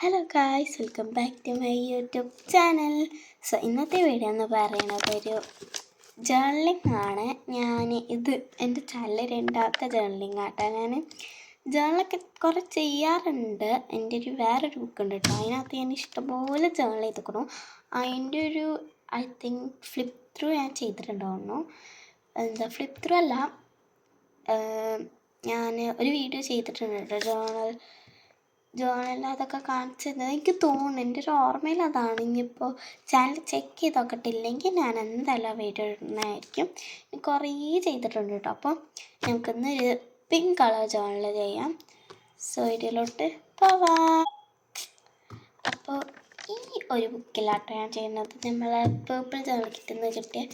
Hello guys, welcome back to my YouTube channel. So ഇന്നത്തെ video എന്ന് പറയുന്നത് ഒരു ജേർണലിംഗ് ആണ്. ഇത് എൻ്റെ ചാനൽ രണ്ടാമത്തെ ജേർണലിംഗ് ആട്ടോ. ഞാൻ ജേർണലൊക്കെ കുറേ ചെയ്യാറുണ്ട്. എൻ്റെ വേറൊരു ബുക്ക് ഉണ്ട് കേട്ടോ, അതിനകത്ത് ഞാൻ ഇഷ്ടംപോലെ ജേർണൽ ചെയ്തിരിക്കണു. അതിൻ്റെ ഐ തിങ്ക് ഫ്ലിപ്പ് ത്രൂ ഞാൻ ചെയ്തിട്ടുണ്ടാവുന്നു. ഫ്ലിപ്പ് ത്രൂ അല്ല, ഞാൻ ഒരു വീഡിയോ ചെയ്തിട്ടുണ്ട് കേട്ടോ, ജേർണൽ അതൊക്കെ കാണിച്ചത് എനിക്ക് തോന്നുന്നു. എൻ്റെ ഒരു ഓർമ്മയിൽ അതാണ്. ഇനിയിപ്പോൾ ചാനൽ ചെക്ക് ചെയ്ത് നോക്കട്ടില്ലെങ്കിൽ ഞാൻ എന്തായാലും വീഡിയോ ഇടുന്നതായിരിക്കും. കുറേ ചെയ്തിട്ടുണ്ട് കേട്ടോ. അപ്പോൾ നമുക്കിന്നൊരു പിങ്ക് കളർ ജേർണൽ ചെയ്യാം. സോ ഇതിലോട്ട് പോവാം. അപ്പോൾ ഈ ഒരു ബുക്കിലാട്ടോ ഞാൻ ചെയ്യുന്നത്. നമ്മളെ പേർപ്പിൾ ജേർണൽ കിട്ടുന്ന കിട്ടിയ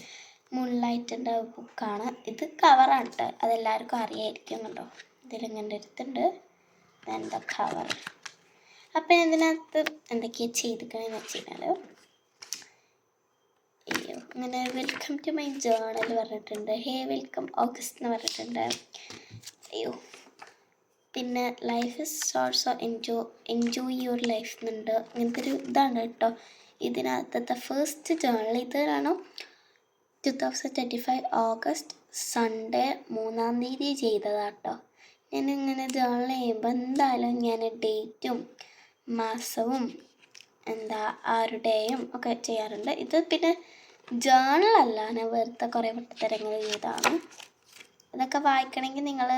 മുള്ളായിട്ടുണ്ട് ബുക്കാണ്. ഇത് കവറാണ് കേട്ടോ, അതെല്ലാവർക്കും അറിയായിരിക്കും കേട്ടോ. ഇതിലിങ്ങനെ എടുത്തുണ്ട് എന്താ കവർ. അപ്പം ഇതിനകത്ത് എന്തൊക്കെയാണ് ചെയ്തിരിക്കണമെന്ന് വെച്ച് കഴിഞ്ഞാൽ, ഇങ്ങനെ വെൽക്കം ടു മൈ ജേർണൽ പറഞ്ഞിട്ടുണ്ട്. ഹേ വെൽക്കം ഓഗസ്റ്റ് എന്ന് പറഞ്ഞിട്ടുണ്ട്. പിന്നെ life is also enjoy your life എന്നുണ്ട്. ഇങ്ങനത്തെ ഒരു ഇതാണ് കേട്ടോ ഇതിനകത്തത്തെ ഫസ്റ്റ് ജേർണൽ. ഇതാണ് 2025 ഓഗസ്റ്റ് സൺഡേ 3-ാം തീയതി ചെയ്തതാട്ടോ. ഞാനിങ്ങനെ ജേർണൽ ചെയ്യുമ്പോൾ എന്തായാലും ഞാൻ ഡേറ്റും മാസവും ആരുടെയും ഒക്കെ ചെയ്യാറുണ്ട്. ഇത് പിന്നെ ജേർണലല്ല, ഞാൻ വെറുതെ കുറേ പൊട്ടത്തരങ്ങൾ ചെയ്തതാണ്. ഇതൊക്കെ വായിക്കണമെങ്കിൽ നിങ്ങൾ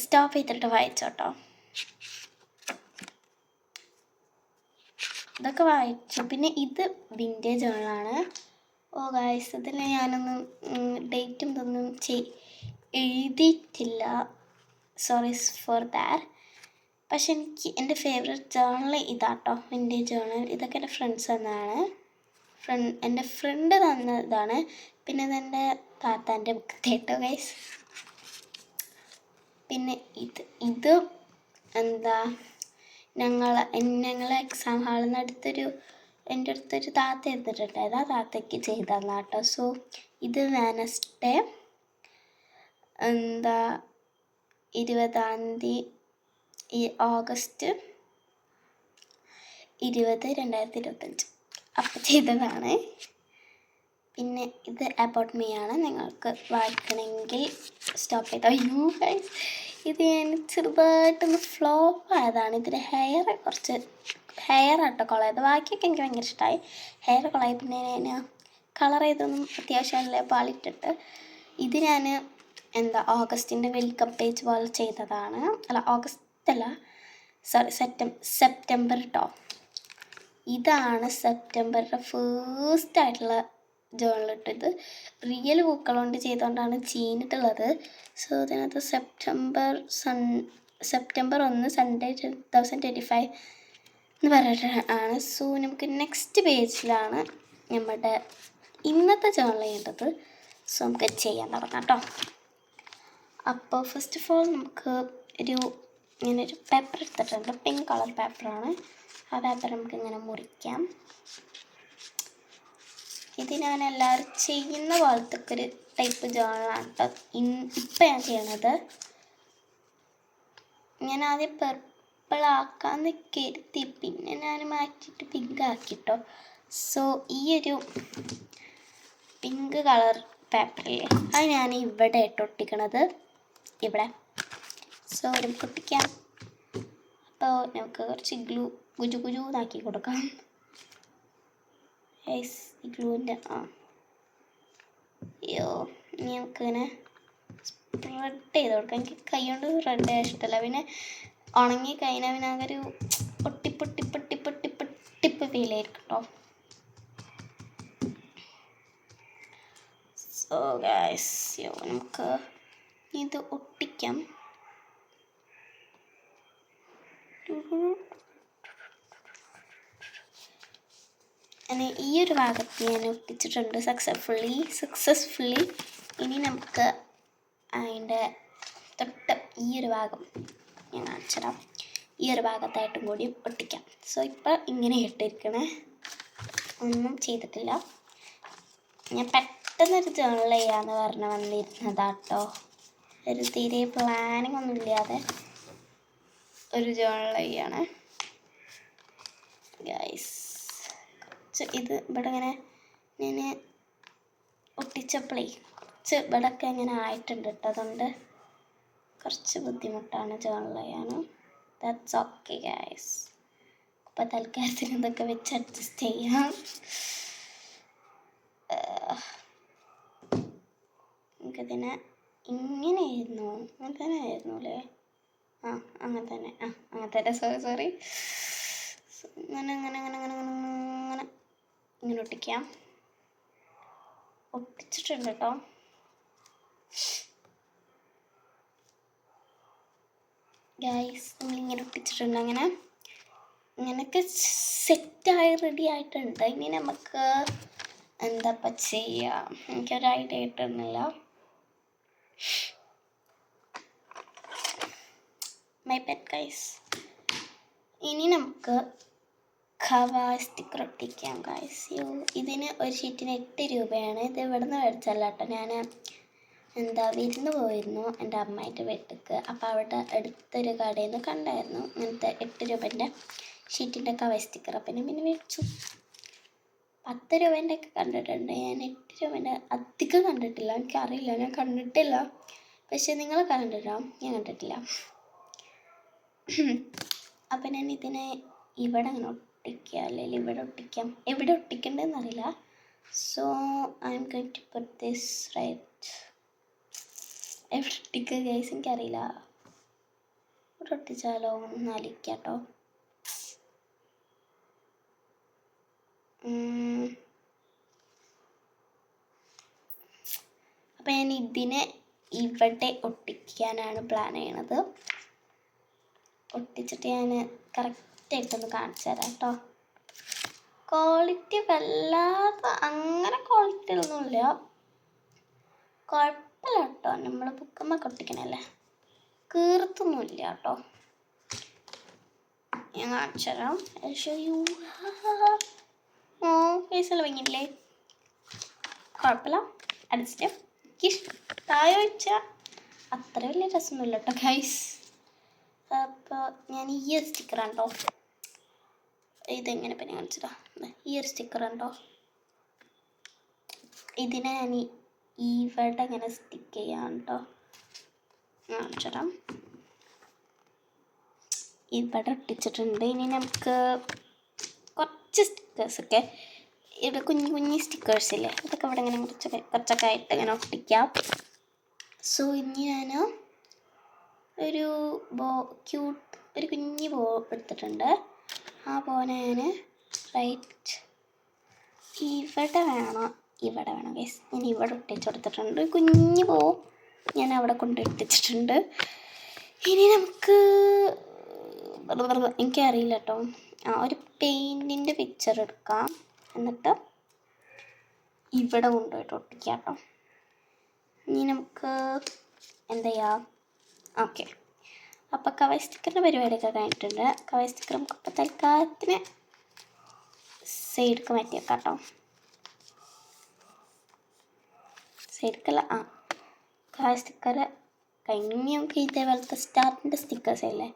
സ്റ്റോപ്പ് ചെയ്തിട്ട് വായിച്ചോട്ടോ. ഇതൊക്കെ വായിച്ചു. പിന്നെ ഇത് വിൻറ്റേജ് ജേർണലാണ്. ഗായ്സ്, ഇതിൽ ഞാനൊന്നും ഡേറ്റും ഇതൊന്നും എഴുതിയിട്ടില്ല, സോറി ഫോർ ദാറ്റ്. പക്ഷെ എനിക്ക് എൻ്റെ ഫേവറേറ്റ് ജേർണൽ ഇതാട്ടോ, വിൻറ്റേജ് ജേർണൽ. ഇതൊക്കെ എൻ്റെ ഫ്രണ്ട്സ് തന്നതാണ്. എൻ്റെ ഫ്രണ്ട് തന്നതാണ്. പിന്നെ ഇതെൻ്റെ താത്താൻ്റെ ബുക്ക് കേട്ടോ ഗൈസ്. പിന്നെ ഇത് ഞങ്ങൾ എക്സാം ഹാളിൽ നിന്ന് എൻ്റെ അടുത്തൊരു താത്ത എടുത്തിട്ടുണ്ടായത്. ആ താത്തയ്ക്ക് ചെയ്തു തന്ന കേട്ടോ. സോ ഇത് വെനസ്ഡേ 20-ാം തീയതി ഓഗസ്റ്റ് 20, 2025 അപ്പം ചെയ്തതാണ്. പിന്നെ ഇത് അബൌട്ട് മീ ആണ്. നിങ്ങൾക്ക് വായിക്കണമെങ്കിൽ സ്റ്റോപ്പ് ചെയ്തോ. ഇത് ഞാൻ ചെറുതായിട്ടൊന്ന് ഫ്ലോപ്പ് ആയതാണ്. ഇതിൻ്റെ ഹെയർ ആട്ടോ കൊളയത്. ബാക്കിയൊക്കെ എനിക്ക് ഭയങ്കര ഇഷ്ടമായി. ഹെയർ കൊളായി. പിന്നെ ഞാൻ കളർ ചെയ്തൊന്നും അത്യാവശ്യമല്ലേ പാളിട്ടിട്ട്. ഇത് ഞാൻ ഓഗസ്റ്റിൻ്റെ വെൽക്കം പേജ് പോലെ ചെയ്തതാണ്. അല്ല, ഓഗസ്റ്റ് അല്ല, സോറി, സെപ്റ്റംബർ കേട്ടോ. ഇതാണ് സെപ്റ്റംബറിൻ്റെ ഫേസ്റ്റായിട്ടുള്ള ജേർണൽ ഇട്ട്. ഇത് റിയൽ പൂക്കളുകൊണ്ട് ചെയ്തുകൊണ്ടാണ് ചീനിട്ടുള്ളത്. സോ ഇതിനകത്ത് സെപ്റ്റംബർ 1 സൺഡേ 2025 എന്ന് പറഞ്ഞിട്ടാണ്. സോ നമുക്ക് നെക്സ്റ്റ് പേജിലാണ് നമ്മുടെ ഇന്നത്തെ ജേർണൽ ചെയ്യേണ്ടത്. സോ നമുക്ക് ചെയ്യാൻ തുടങ്ങാം കേട്ടോ. അപ്പോൾ ഫസ്റ്റ് ഓഫ് ഓൾ നമുക്ക് ഇങ്ങനൊരു പേപ്പർ എടുത്തിട്ടുണ്ട്. പിങ്ക് കളർ പേപ്പറാണ്. ആ പേപ്പർ നമുക്ക് ഇങ്ങനെ മുറിക്കാം. ഇത് ഞാൻ എല്ലാവരും ചെയ്യുന്ന പോലത്തെ ഒരു ടൈപ്പ് ജേർണലാണ് കേട്ടോ. ഇപ്പം ഞാൻ ചെയ്യണത്, ഞാൻ ആദ്യം പർപ്പിളാക്കാന്ന് കരുതി, പിന്നെ ഞാൻ മാറ്റിയിട്ട് പിങ്ക് ആക്കിട്ടോ. സോ ഈ ഒരു പിങ്ക് കളർ പേപ്പറിൽ അത് ഞാൻ ഇവിടെ ഒട്ടിക്കണത്, ഇവിടെ. സോ നമുക്ക് ഒട്ടിക്കാം. അപ്പോൾ നമുക്ക് കുറച്ച് കുജു നാക്കി കൊടുക്കാം. ഈ ഗ്ലൂവിൻ്റെ ഇനി നമുക്കിങ്ങനെ സ്പ്രെഡ് ചെയ്ത് കൊടുക്കാം. എനിക്ക് കൈ കൊണ്ട് സ്പ്രെഡ് ചെയ്യാൻ ഇഷ്ടമല്ല. പിന്നെ ഉണങ്ങി കഴിഞ്ഞാൽ പിന്നെ അങ്ങനെ ഒരു പൊട്ടിപ്പ് ഫീൽ ആയിരിക്കും കേട്ടോ. സോ ഗൈസ്, നമുക്ക് ഇത് ഒട്ടിക്കാം. ഈ ഒരു ഭാഗത്ത് ഞാൻ ഒട്ടിച്ചിട്ടുണ്ട് സക്സസ്ഫുള്ളി. ഇനി നമുക്ക് അതിൻ്റെ തൊട്ട് ഈ ഒരു ഭാഗം ഞാൻ കാണിച്ചിടാം. ഈ ഒരു ഭാഗത്തായിട്ടും കൂടി ഒട്ടിക്കാം. സോ ഇപ്പം ഇങ്ങനെ ഇട്ടിരിക്കണേ, ഒന്നും ചെയ്തിട്ടില്ല. ഞാൻ പെട്ടെന്നൊരു ജേർണൽ ചെയ്യാമെന്ന് വന്നിരുന്നതാട്ടോ. തീരെ പ്ലാനിങ് ഒന്നും ഇല്ലാതെ ഒരു ജേണലാണ് ഗൈസ്. ഇത് ഇവിടെ ഇങ്ങനെ ഞാൻ ഒട്ടിച്ചപ്പോഴേ കുറച്ച് ഇവിടെയൊക്കെ ഇങ്ങനെ ആയിട്ടുണ്ട് കേട്ടോ. അതുകൊണ്ട് കുറച്ച് ബുദ്ധിമുട്ടാണ് ജേണൽ. That's okay guys. അപ്പോൾ തൽക്കാലത്തിന് ഇതൊക്കെ വെച്ച് അഡ്ജസ്റ്റ് ചെയ്യാം. നമുക്കിതിനെ ഇങ്ങനെയായിരുന്നു, അങ്ങനെ തന്നെ ആയിരുന്നു അല്ലേ? അങ്ങനെ തന്നെ സോറി. ഇങ്ങനെ ഒട്ടിക്കാം. ഒട്ടിച്ചിട്ടുണ്ട് കേട്ടോ. ഗൈസ് നമ്മളിങ്ങനെ ഒട്ടിച്ചിട്ടുണ്ട്. അങ്ങനെയൊക്കെ സെറ്റായി റെഡി ആയിട്ടുണ്ട്. ഇനി നമുക്ക് എന്താ ചെയ്യാം, എനിക്കൊരു ഐഡിയ കിട്ടുന്നില്ല. My pet guys. ഇനി നമുക്ക് ഖവാസ് സ്റ്റിക്കർ ഒട്ടിക്കാം ഗൈസ്. ഇതിന് ഒരു ഷീറ്റിന് 8 രൂപയാണ്. ഇത് ഇവിടെ നിന്ന് മേടിച്ചല്ല കേട്ടോ. ഞാൻ വിരുന്ന് പോയിരുന്നു എൻ്റെ അമ്മായിട്ട് വീട്ടിലേക്ക്. അപ്പോൾ അവിടെ അടുത്തൊരു കടയിൽ നിന്ന് കണ്ടായിരുന്നു ഇങ്ങനത്തെ 8 രൂപേൻ്റെ ഷീറ്റിൻ്റെ ഖവാസ് സ്റ്റിക്കർ. അപ്പം പിന്നെ മേടിച്ചു. 10 രൂപേൻ്റെ ഒക്കെ കണ്ടിട്ടുണ്ട് ഞാൻ. 8 രൂപേൻ്റെ അധികം കണ്ടിട്ടില്ല. എനിക്കറിയില്ല, ഞാൻ കണ്ടിട്ടില്ല. പക്ഷെ നിങ്ങൾ കണ്ടിട്ടോ? ഞാൻ കണ്ടിട്ടില്ല. അപ്പം ഞാൻ ഇതിനെ ഇവിടെ അങ്ങനെ ഒട്ടിക്കുക, അല്ലെങ്കിൽ ഇവിടെ ഒട്ടിക്കാം. എവിടെ ഒട്ടിക്കേണ്ടതെന്ന് അറിയില്ല. So I am going to put this right. എവിടെ ഒട്ടിക്കുക ഗൈസ് എനിക്കറിയില്ല. ഇവിടെ ഒട്ടിച്ചാലോ ഒന്ന് ആലോചിക്കാം കേട്ടോ. അപ്പം ഞാൻ ഇതിനെ ഇവിടെ ഒട്ടിക്കാനാണ് പ്ലാൻ ചെയ്യണത്. ഒട്ടിച്ചിട്ട് ഞാൻ കറക്റ്റായിട്ടൊന്ന് കാണിച്ചു തരാം കേട്ടോ. ക്വാളിറ്റി വല്ലാതെ അങ്ങനെ ക്വാളിറ്റി ഒന്നുമില്ല, കുഴപ്പമില്ല കേട്ടോ. നമ്മൾ ബുക്കമ്മൊക്കെ ഒട്ടിക്കണല്ലേ, കീർത്തൊന്നുമില്ല കേട്ടോ. ഞാൻ കാണിച്ചു തരാം. പൈസ വാങ്ങിയില്ലേ, കുഴപ്പമില്ല. അടിച്ചിട്ട് ഇഷ്ടമായോ ചോദിച്ചാൽ അത്ര വലിയ രസമൊന്നുമില്ല കേട്ടോ ഗൈസ്. അപ്പോൾ ഞാൻ ഈ ഒരു സ്റ്റിക്കറാണ് കേട്ടോ. ഇതെങ്ങനെ പിന്നെ കാണിച്ചതാ. ഈ ഒരു സ്റ്റിക്കറാണ് കേട്ടോ. ഇതിനെ ഞാൻ ഇവിടെ ഇങ്ങനെ സ്റ്റിക്ക് ചെയ്യാം കേട്ടോ. കാണിച്ചതാ. ഇവിടെ ഒട്ടിച്ചിട്ടുണ്ട്. ഇനി നമുക്ക് കുറച്ച് സ്റ്റിക്കേഴ്സൊക്കെ ഇവിടെ കുഞ്ഞു സ്റ്റിക്കേഴ്സില്ലേ, അതൊക്കെ ഇവിടെ ഇങ്ങനെ കുറച്ചൊക്കെ ആയിട്ട് ഇങ്ങനെ ഒട്ടിക്കാം. സോ ഇനി ഞാൻ ഒരു കുഞ്ഞു ബോ എടുത്തിട്ടുണ്ട്. ആ ബോനെ ഞാൻ റൈറ്റ് ഇവിടെ വേണം ഗൈസ്. ഞാൻ ഇവിടെ ഒട്ടിച്ച് കൊടുത്തിട്ടുണ്ട്. കുഞ്ഞു ബോ ഞാൻ അവിടെ കൊണ്ട് ഇട്ടിച്ചിട്ടുണ്ട്. ഇനി നമുക്ക് എനിക്കറിയില്ല കേട്ടോ. ഒരു പെയിൻറ്റിൻ്റെ പിക്ചർ എടുക്കാം, എന്നിട്ട് ഇവിടെ കൊണ്ടുപോയിട്ട് ഒട്ടിക്കാം കേട്ടോ. ഇനി നമുക്ക് എന്താ ചെയ്യാം. ഓക്കെ, അപ്പോൾ ഖവാസ് സ്റ്റിക്കറിൻ്റെ പരിപാടിയൊക്കെ കഴിഞ്ഞിട്ടുണ്ട്. ഖവാസ് സ്റ്റിക്കർ നമുക്ക് ഇപ്പോൾ തൽക്കാലത്തിന് സൈഡിലേക്ക് മാറ്റി വെക്കാം കേട്ടോ. സൈഡിലേക്കല്ല, ഖവാസ് സ്റ്റിക്കർ കഴിഞ്ഞ് നമുക്ക് ഇതേപോലത്തെ സ്റ്റാറിൻ്റെ സ്റ്റിക്കേഴ്സ് അല്ലേ,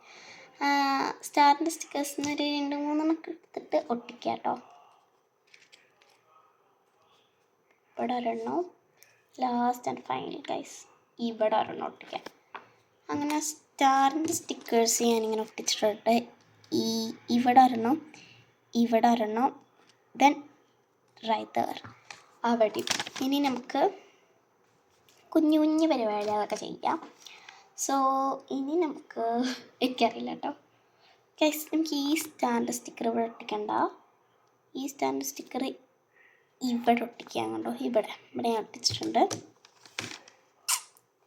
സ്റ്റാറിൻ്റെ സ്റ്റിക്കേഴ്സിന് ഒരു 2-3 എടുത്തിട്ട് ഒട്ടിക്കാം കേട്ടോ. ഇവിടെ ഒരെണ്ണം, ലാസ്റ്റ് ആൻഡ് ഫൈനൽ ഗൈസ് ഇവിടെ ഒരെണ്ണം ഒട്ടിക്കാം. അങ്ങനെ സ്റ്റാറിൻ്റെ സ്റ്റിക്കേഴ്സ് ഞാനിങ്ങനെ ഒട്ടിച്ചിട്ടുണ്ട്. ഇവിടെ ഒരെണ്ണം ദെൻ റൈറ്റ് ദർ അവിടെ. ഇനി നമുക്ക് കുഞ്ഞു പരിപാടികളൊക്കെ ചെയ്യാം. സോ ഇനി നമുക്ക് എനിക്കറിയില്ല കേട്ടോ ഗൈസ്. നമുക്ക് ഈ സ്റ്റാറിൻ്റെ സ്റ്റിക്കർ ഇവിടെ ഒട്ടിക്കണ്ട. ഈ സ്റ്റാറിൻ്റെ സ്റ്റിക്കർ ഇവിടെ ഒട്ടിക്കാം കണ്ടോ. ഇവിടെ ഞാൻ ഒട്ടിച്ചിട്ടുണ്ട്.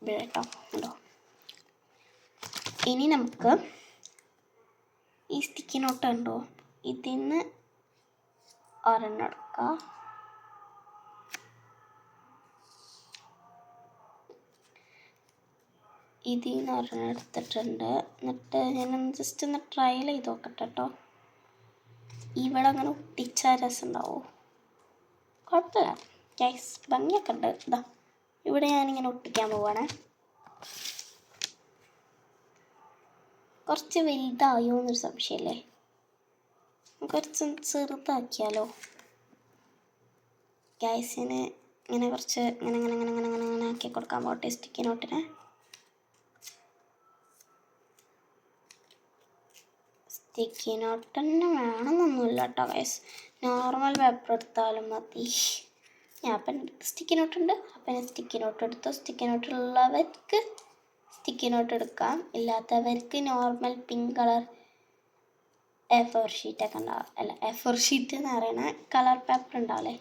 ഇവിടെ കേട്ടോ കണ്ടോ. ഇനി നമുക്ക് ഈ സ്റ്റിക്കി നോട്ട് കണ്ടോ, ഇതിന്ന് ഒരെണ്ണം എടുക്കാം. ഇതിൽ നിന്ന് ഒരെണ്ണം എടുത്തിട്ടുണ്ട്. എന്നിട്ട് ഞാൻ ജസ്റ്റ് ഒന്ന് ട്രയൽ ചെയ്ത് നോക്കട്ടെ കേട്ടോ. ഇവിടെ അങ്ങനെ ഒട്ടിച്ചാൽ രസമുണ്ടാവോ? കുഴപ്പമില്ല ഗൈസ്, ഭംഗിയൊക്കെ ഉണ്ട്. ഇതാ ഇവിടെ ഞാനിങ്ങനെ ഒട്ടിക്കാൻ പോവാണ്. കുറച്ച് വലുതായോ എന്നൊരു സംശയമല്ലേ. കുറച്ച് ചെറുതാക്കിയാലോ ഗൈസിന്. ഇങ്ങനെ കുറച്ച് ഇങ്ങനെ ഇങ്ങനെ ഇങ്ങനെ ഇങ്ങനെ ഇങ്ങനെ ഇങ്ങനെ ആക്കി കൊടുക്കാൻ പോട്ടെ സ്റ്റിക്കി നോട്ടിനെ. സ്റ്റിക്കി നോട്ട് തന്നെ വേണമെന്നൊന്നുമില്ല കേട്ടോ ഗൈസ്. നോർമൽ പേപ്പർ എടുത്താലും മതി. ഞാൻ അപ്പം സ്റ്റിക്കി നോട്ടുണ്ട്, അപ്പം ഞാൻ സ്റ്റിക്കി നോട്ട് എടുത്തു. സ്റ്റിക്കി നോട്ടുള്ളവർക്ക് സ്റ്റിക്കി നോട്ട് എടുക്കാം, ഇല്ലാത്തവർക്ക് നോർമൽ പിങ്ക് കളർ A4 ഷീറ്റൊക്കെ ഉണ്ടാവും. അല്ല A4 ഷീറ്റ് എന്ന് പറയുന്ന കളർ പേപ്പർ ഉണ്ടാവില്ലേ,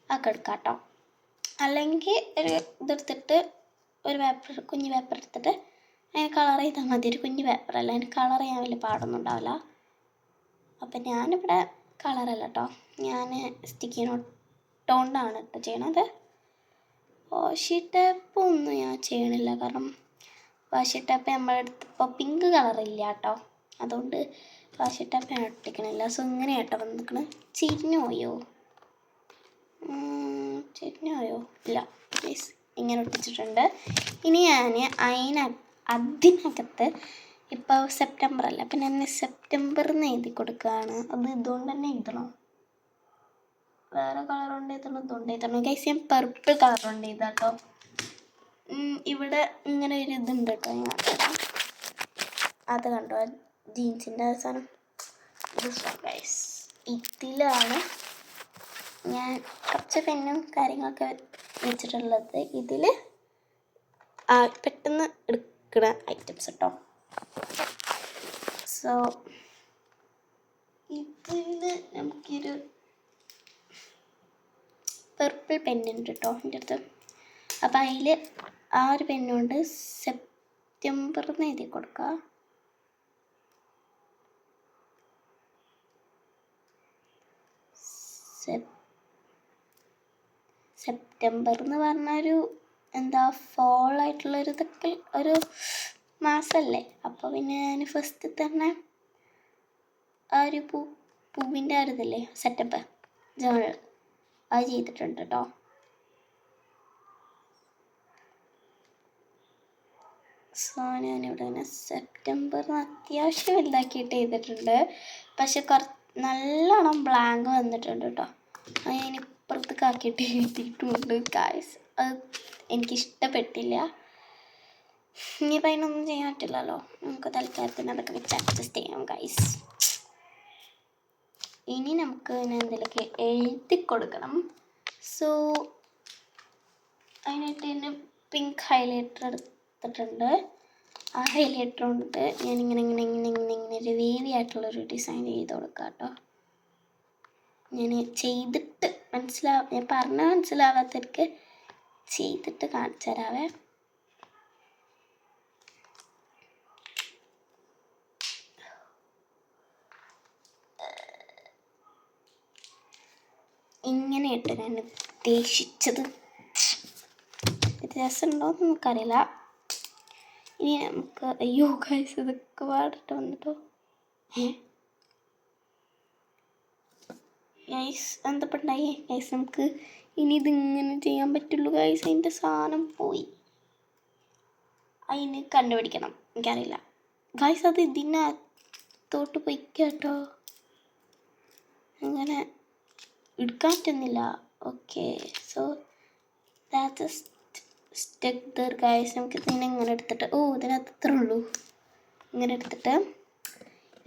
അതൊക്കെ എടുക്കാം കേട്ടോ. അല്ലെങ്കിൽ ഒരു ഇതെടുത്തിട്ട് ഒരു പേപ്പർ, കുഞ്ഞ് പേപ്പർ എടുത്തിട്ട് അതിന് കളർ ചെയ്താൽ മതി. ഒരു കുഞ്ഞ് പേപ്പറല്ല, അതിന് കളർ ചെയ്യാൻ വലിയ പാടൊന്നും ഉണ്ടാവില്ല. അപ്പം ഞാനിവിടെ കളറല്ല കേട്ടോ, ഞാൻ സ്റ്റിക്കി നോട്ടുകൊണ്ടാണ് കേട്ടോ ചെയ്യണത്. വാഷി ടേപ്പ് ഒന്നും ഞാൻ ചെയ്യണില്ല, കാരണം വാഷി ടേപ്പ് നമ്മളെടുത്തിപ്പോൾ പിങ്ക് കളറില്ല കേട്ടോ, അതുകൊണ്ട് വാഷി ടേപ്പ് ഞാൻ ഒട്ടിക്കണില്ല. സോ ഇങ്ങനെ കേട്ടോ വന്നിക്കണ്. ചിരിഞ്ഞു പോയോ? ഇല്ല പ്ലീസ്, ഇങ്ങനെ ഒട്ടിച്ചിട്ടുണ്ട്. ഇനി ഞാൻ അതിനകത്ത് ഇപ്പോൾ സെപ്റ്റംബർ അല്ല, അപ്പം ഞാൻ സെപ്റ്റംബറിന്ന് എഴുതി കൊടുക്കുകയാണ്. അത് ഇതുകൊണ്ട് തന്നെ എഴുതണം, വേറെ കളർ കൊണ്ട് എഴുതണം, ഇതുകൊണ്ട് എഴുതണം ഗൈസ്. ഞാൻ പർപ്പിൾ കളർ കൊണ്ട് എഴുതാട്ടോ. ഇവിടെ ഇങ്ങനെ ഒരു ഇതുണ്ട് കേട്ടോ, ഞാൻ അത് കണ്ടോ, ജീൻസിൻ്റെ സാധനം ഗൈസ്. ഇതിലാണ് ഞാൻ കുറച്ച് പെന്നും കാര്യങ്ങളൊക്കെ വെച്ചിട്ടുള്ളത്. ഇതിൽ പെട്ടെന്ന് എടുക്കുന്ന ഐറ്റംസ് കേട്ടോ. സോ ഇതിൽ നമുക്കൊരു പർപ്പിൾ പെന്നുണ്ട് കേട്ടോ എൻ്റെ അടുത്ത്. അപ്പം അതിൽ ആ ഒരു പെന്നുകൊണ്ട് സെപ്റ്റംബറിന്ന് എഴുതി കൊടുക്കുക. സെപ്റ്റംബർ എന്ന് പറഞ്ഞൊരു എന്താ ഫോൾ ആയിട്ടുള്ളൊരു ഇതൊക്കെ ഒരു മാസമല്ലേ. അപ്പോൾ പിന്നെ ഞാൻ ഫസ്റ്റ് തന്നെ ആ ഒരു പൂവിൻ്റെ ആ ഒരു ഇതില്ലേ സെറ്റപ്പ് ജേണൽ അത് ചെയ്തിട്ടുണ്ട് കേട്ടോ. സോ ഞാനിവിടെ ഇങ്ങനെ സെപ്റ്റംബറിന് അത്യാവശ്യം വലുതാക്കിയിട്ട് ചെയ്തിട്ടുണ്ട്. പക്ഷെ നല്ലോണം ബ്ലാങ്ക് വന്നിട്ടുണ്ട് കേട്ടോ. അത് ഞാൻ ഇപ്പുറത്തേക്ക് ആക്കിയിട്ട് എഴുതിയിട്ടുണ്ട് ഗൈസ്. അത് എനിക്കിഷ്ടപ്പെട്ടില്ല. ഇനിയിപ്പോൾ അതിനൊന്നും ചെയ്യാൻ പറ്റില്ലല്ലോ, നമുക്ക് തൽക്കാലത്തിന് അതൊക്കെ വെച്ച് അഡ്ജസ്റ്റ് ചെയ്യാം ഗൈസ്. ഇനി നമുക്ക് ഇതിനെ എന്തെങ്കിലുമൊക്കെ എഴുതി കൊടുക്കണം. സോ അതിനായിട്ട് തന്നെ പിങ്ക് ഹൈലൈറ്റർ എടുത്തിട്ടുണ്ട്. ആ ഹൈലൈറ്റർ കൊണ്ട് ഞാനിങ്ങനെ ഇങ്ങനെ ഇങ്ങനെ ഇങ്ങനെ ഇങ്ങനെ ഒരു വേവി ആയിട്ടുള്ളൊരു ഡിസൈൻ ചെയ്ത് കൊടുക്കാം കേട്ടോ. ഞാൻ ചെയ്തിട്ട് ഞാൻ പറഞ്ഞ മനസ്സിലാവാത്തവർക്ക് ചെയ്തിട്ട് കാണിച്ചു തരാവേ. ഇങ്ങനെയായിട്ട് ഞാൻ ഉദ്ദേശിച്ചത്. രസമുണ്ടോയെന്ന് നമുക്കറിയില്ല. ഇനി നമുക്ക് അയ്യോ ഗൈസ് ഇതൊക്കെ പാടിട്ട് വന്നിട്ടോ. ഗൈസ് എന്തപ്പണ്ടായി ഗൈസ്, നമുക്ക് ഇനി ഇതിങ്ങനെ ചെയ്യാൻ പറ്റുള്ളൂ ഗൈസ്. അതിൻ്റെ സാധനം പോയി, അതിന് കണ്ടുപിടിക്കണം, എനിക്കറിയില്ല ഗൈസ്. അത് ഇതിനകത്തോട്ട് പൊയ്ക്കാട്ടോ, അങ്ങനെ എടുക്കാൻ പറ്റുന്നില്ല. Okay, so that stuck there guys. നമുക്ക് ഇതിനെ ഇങ്ങനെ എടുത്തിട്ട് ഇതിനകത്ത് ഇത്രേ ഉള്ളൂ. ഇങ്ങനെ എടുത്തിട്ട്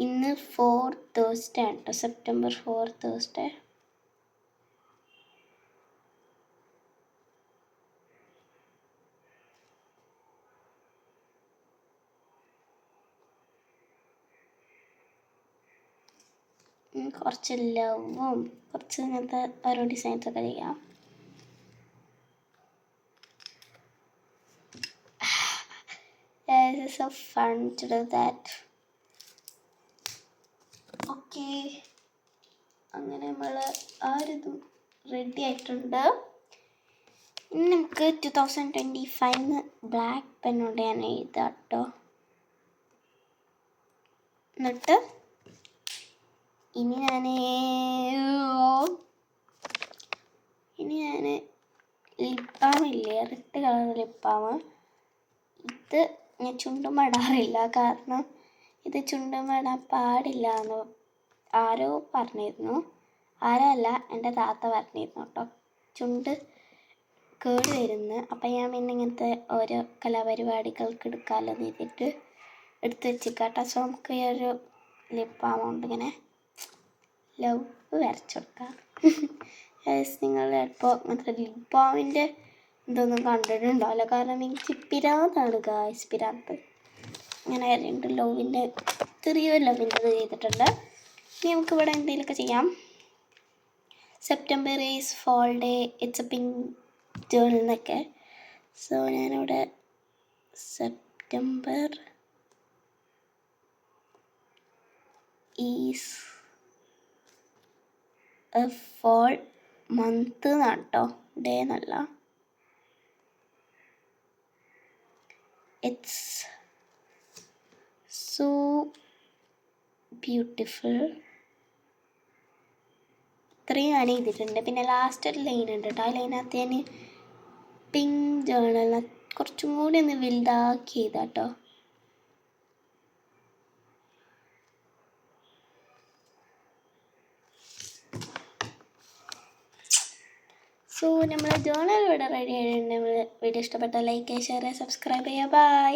ഇന്ന് 4th Thursday ആണ് കേട്ടോ, സെപ്റ്റംബർ 4th Thursday. കുറച്ച് ലവും കുറച്ച് ഇങ്ങനത്തെ ഓരോ ഡിസൈൻസൊക്കെ ചെയ്യാം. It's so fun to do that. Okay, അങ്ങനെ നമ്മൾ ആ ഒരു ഇതും റെഡി ആയിട്ടുണ്ട്. ഇനി നമുക്ക് 2025 ബ്ലാക്ക് പെന്നോണ്ട് ഞാൻ എഴുതാം കേട്ടോ. എന്നിട്ട് ഇനി ഞാൻ ലിപ്പാമില്ലേ, റെഡ് കളർ ലിപ്പാമ്, ഇത് ഞാൻ ചുണ്ടും ഇടാറില്ല, കാരണം ഇത് ചുണ്ടും വേടാൻ പാടില്ല എന്ന് ആരോ പറഞ്ഞിരുന്നു. ആരോ അല്ല, എൻ്റെ താത്ത പറഞ്ഞിരുന്നു കേട്ടോ. ചുണ്ട് കേട് വരുന്നു. അപ്പം ഞാൻ പിന്നെ ഇങ്ങനത്തെ ഓരോ കലാപരിപാടികൾക്ക് എടുക്കാമല്ലോ എന്നിട്ട് എടുത്ത് വെച്ചിക്കാട്ടോ. സോ നമുക്ക് ഈ ഒരു ലിപ്പ് ബാം കൊണ്ട് ഇങ്ങനെ ലവ് വരച്ചു കൊടുക്കാം. നിങ്ങൾ ചിലപ്പോൾ അങ്ങനത്തെ ലിപ്പ് ബാമിൻ്റെ ഇതൊന്നും കണ്ടിട്ടുണ്ടാവില്ല, കാരണം എനിക്ക് പിരാന്താണ് ഗായ്സ്, പിരാന്ത്. അങ്ങനെ രണ്ട് ലവിൻ്റെ ചെറിയൊരു ലവിൻ്റെ ഇത് ചെയ്തിട്ടുണ്ട്. ഇനി നമുക്കിവിടെ എന്തെങ്കിലുമൊക്കെ ചെയ്യാം. September is fall day, it's a pink journal എന്നൊക്കെ. സോ ഞാനിവിടെ September is a fall month എന്നാണ് കേട്ടോ, ഡേ എന്നല്ല. It's so beautiful. ഇത്രയും ഞാൻ ചെയ്തിട്ടുണ്ട്. പിന്നെ ലാസ്റ്റ് ഒരു ലൈൻ ഉണ്ട് കേട്ടോ. ആ ലൈനകത്ത് ഞാൻ പിങ്ക് ജേർണലിനെ കുറച്ചും കൂടി ഒന്ന് വലുതാക്കി ചെയ്താട്ടോ. സോ നമ്മൾ ജേർണൽ ഇവിടെ റെഡി ആയിട്ടുണ്ട്. നമ്മൾ വീഡിയോ ഇഷ്ടപ്പെട്ട ലൈക്ക് ചെയ്യുക, ഷെയർ ചെയ്യുക, സബ്സ്ക്രൈബ് ചെയ്യുക. ബൈ.